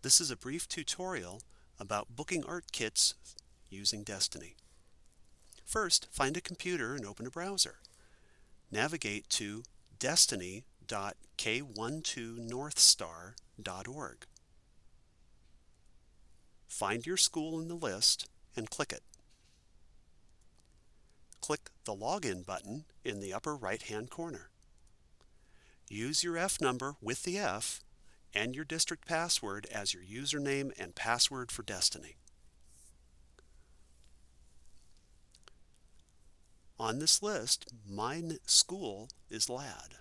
This is a brief tutorial about booking art kits using Destiny. First, find a computer and open a browser. Navigate to destiny.k12northstar.org. Find your school in the list and click it. Click the Login button in the upper right-hand corner. Use your F number with the F and your district password as your username and password for Destiny. On this list, my school is LAD.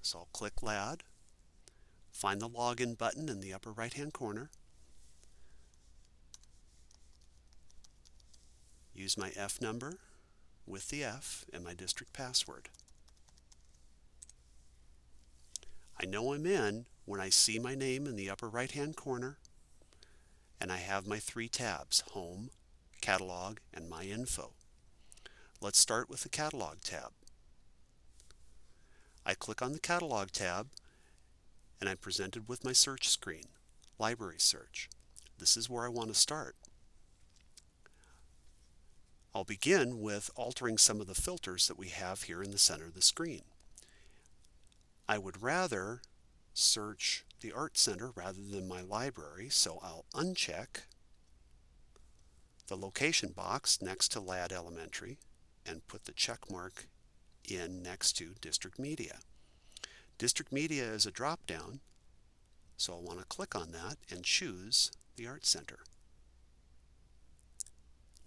So I'll click LAD, find the Login button in the upper right-hand corner, use my F number with the F and my district password. I know I'm in when I see my name in the upper right-hand corner, and I have my three tabs, Home, Catalog, and My Info. Let's start with the Catalog tab. I click on the Catalog tab, and I'm presented with my search screen, Library Search. This is where I want to start. I'll begin with altering some of the filters that we have here in the center of the screen. I would rather search the Art Center rather than my library, so I'll uncheck the location box next to LAD Elementary and put the check mark in next to District Media. District Media is a drop-down, so I'll want to click on that and choose the Art Center.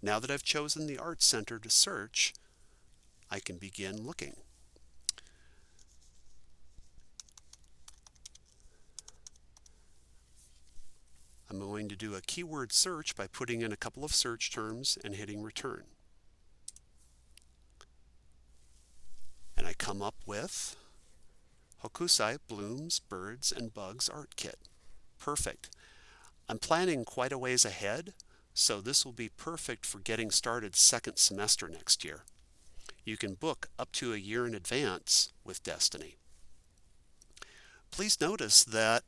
Now that I've chosen the Art Center to search, I can begin looking. I'm going to do a keyword search by putting in a couple of search terms and hitting return. And I come up with Hokusai Blooms, Birds, and Bugs Art Kit. Perfect. I'm planning quite a ways ahead, so this will be perfect for getting started second semester next year. You can book up to a year in advance with Destiny. Please notice that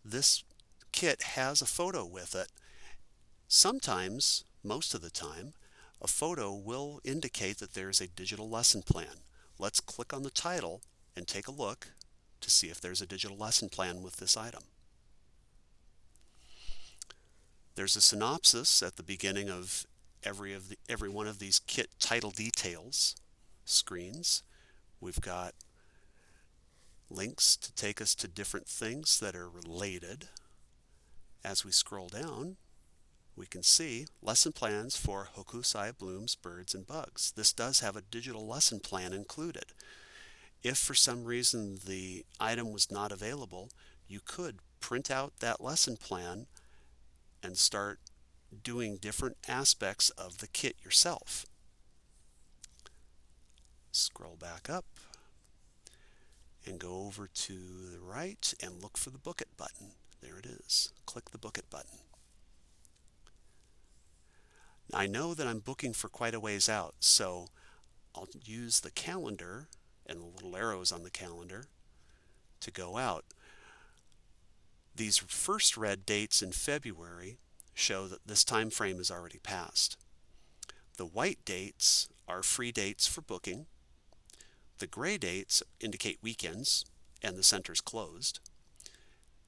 this kit has a photo with it. Sometimes, most of the time, a photo will indicate that there's a digital lesson plan. Let's click on the title and take a look to see if there's a digital lesson plan with this item. There's a synopsis at the beginning of every one of these kit title details screens. We've got links to take us to different things that are related. As we scroll down, we can see lesson plans for Hokusai Blooms, Birds, and Bugs. This does have a digital lesson plan included. If for some reason the item was not available, you could print out that lesson plan and start doing different aspects of the kit yourself. Scroll back up and go over to the right and look for the Book It button. There it is. Click the Book It button. I know that I'm booking for quite a ways out, so I'll use the calendar and the little arrows on the calendar to go out. These first red dates in February show that this time frame is already passed. The white dates are free dates for booking. The gray dates indicate weekends and the center's closed.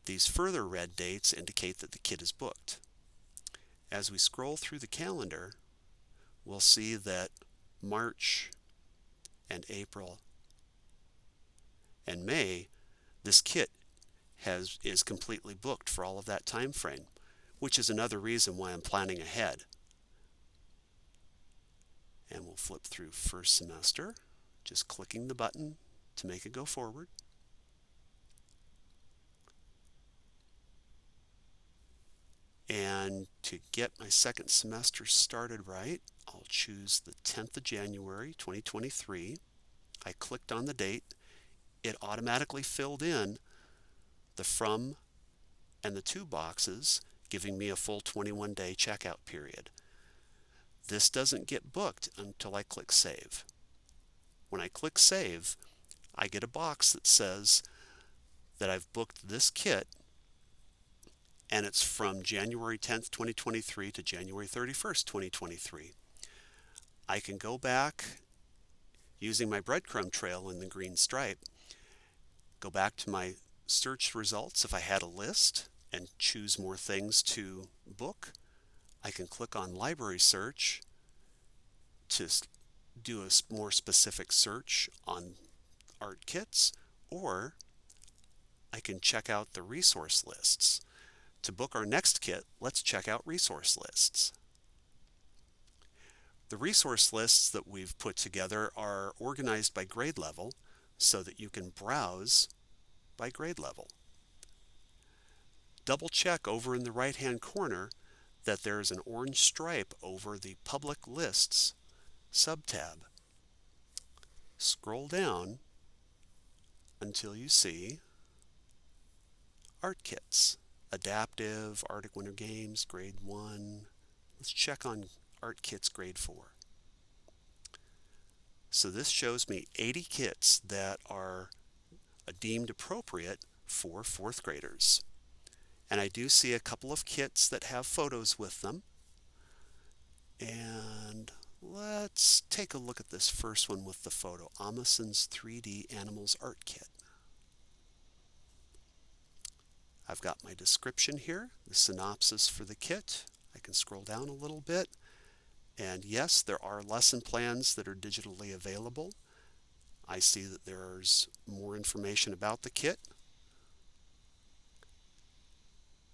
These further red dates indicate that the kit is booked. As we scroll through the calendar, we'll see that March and April and May, this kit is completely booked for all of that time frame, which is another reason why I'm planning ahead. And we'll flip through first semester, just clicking the button to make it go forward. And to get my second semester started right, I'll choose the 10th of January 2023. I clicked on the date. It automatically filled in the from and the to boxes, giving me a full 21-day checkout period. This doesn't get booked until I click Save. When I click Save, I get a box that says that I've booked this kit and it's from January 10th, 2023 to January 31st, 2023. I can go back using my breadcrumb trail in the green stripe, go back to my search results if I had a list and choose more things to book. I can click on library search to do a more specific search on art kits, or I can check out the resource lists. To book our next kit, let's check out resource lists. The resource lists that we've put together are organized by grade level so that you can browse by grade level. Double check over in the right-hand corner that there is an orange stripe over the Public Lists subtab. Scroll down until you see Art Kits, Adaptive, Arctic Winter Games, Grade 1. Let's check on Art Kits Grade 4. So this shows me 80 kits that are deemed appropriate for 4th graders. And I do see a couple of kits that have photos with them. And let's take a look at this first one with the photo, Amundsen's 3D Animals Art Kit. I've got my description here, the synopsis for the kit. I can scroll down a little bit. And yes, there are lesson plans that are digitally available. I see that there's more information about the kit.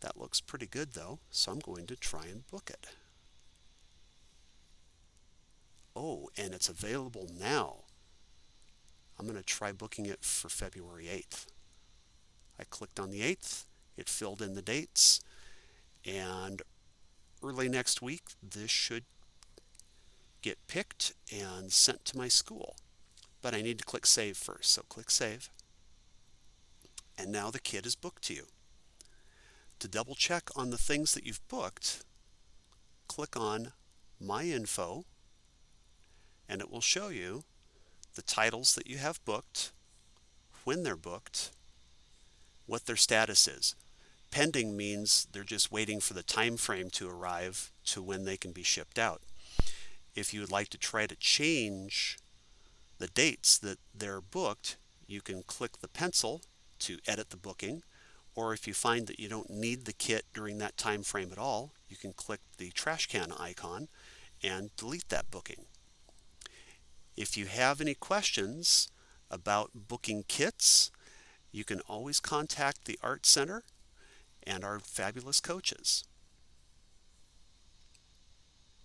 That looks pretty good though, so I'm going to try and book it. Oh, and it's available now. I'm going to try booking it for February 8th. I clicked on the 8th, it filled in the dates, and early next week this should get picked and sent to my school. But I need to click Save first, so click Save. And now the kit is booked to you. To double check on the things that you've booked, click on My Info, and it will show you the titles that you have booked, when they're booked, what their status is. Pending means they're just waiting for the time frame to arrive to when they can be shipped out. If you would like to try to change the dates that they're booked, you can click the pencil to edit the booking, or if you find that you don't need the kit during that time frame at all, you can click the trash can icon and delete that booking. If you have any questions about booking kits, you can always contact the Art Center and our fabulous coaches.